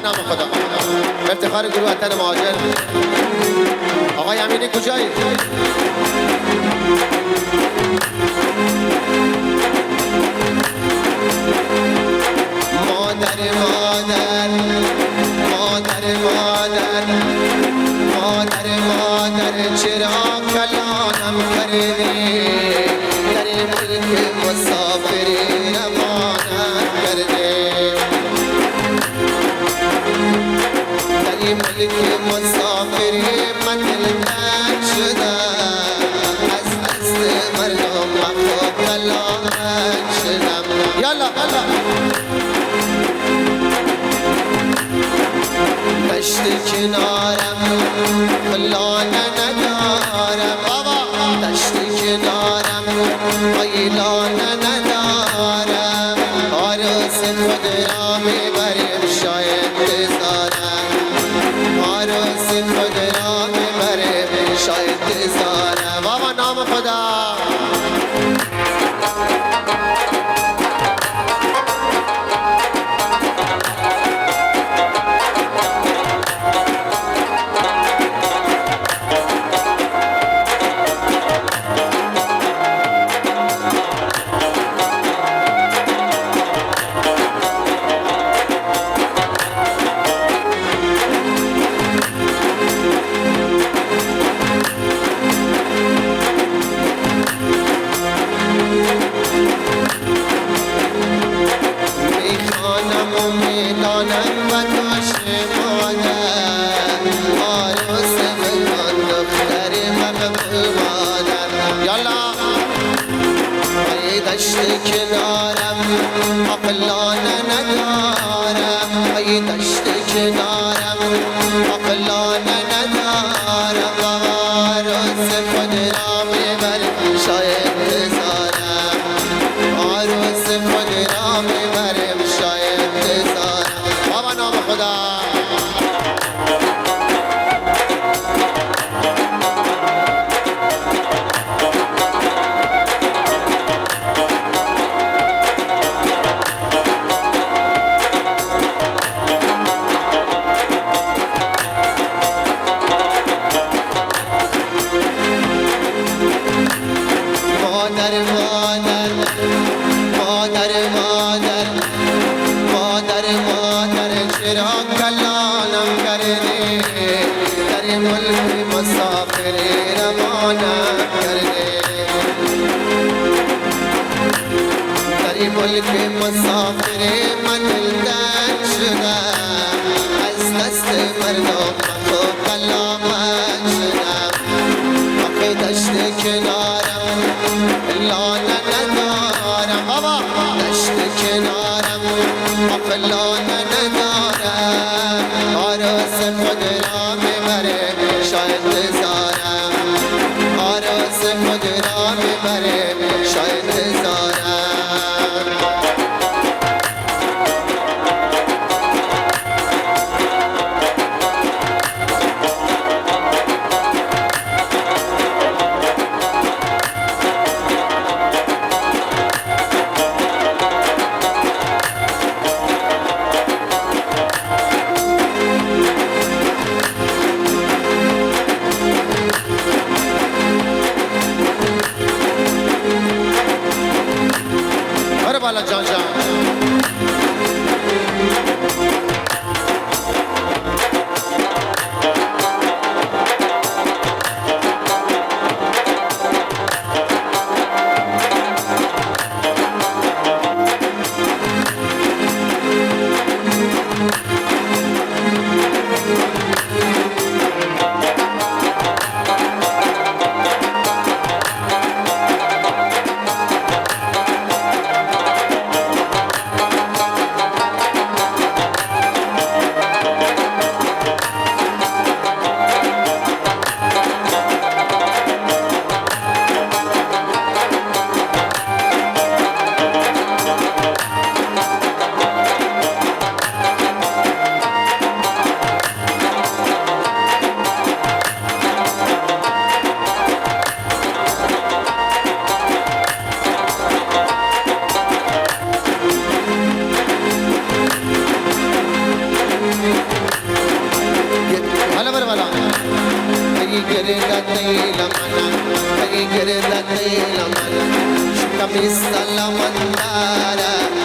نام خدا. افتخار گروه وطن مهاجر. آقای امینی کجایی؟ مادر مادر مادر مادر مادر مادر چرا کلانم کردی در ملک مسافری روانم کردی در ملک مسافری من دلتنگ شدم از دست مردم مخواب کلانم شدم یالا دشت کنارم فلانه ندارم بابا دشت کنارم قیلانه ندارم عروس خود را میبریم شاید بزارم عروس خود را میبریم شاید بزارم بابا نام خدا دشت کنارم عقلانه ندارم ای دشت کنارم عقلانه ندارم عروس خود را میبرم شاید بزارم عروس خود را میبرم شاید بزارم بابا نام خدا کلانم کردی در ملک مسافری روانم کردی در ملک مسافری من دلتنگ شدم از دست مردم مخواب کلامت شدم آخه دشت کنارم لانه ندارم بابا دشت کنارم آخه لانه ندارم عروس خود را میبره شاید بزارم عروس خود را میبره شاید بزارم بالا جان گردت لمنا گردت لمنا شکم سلام داره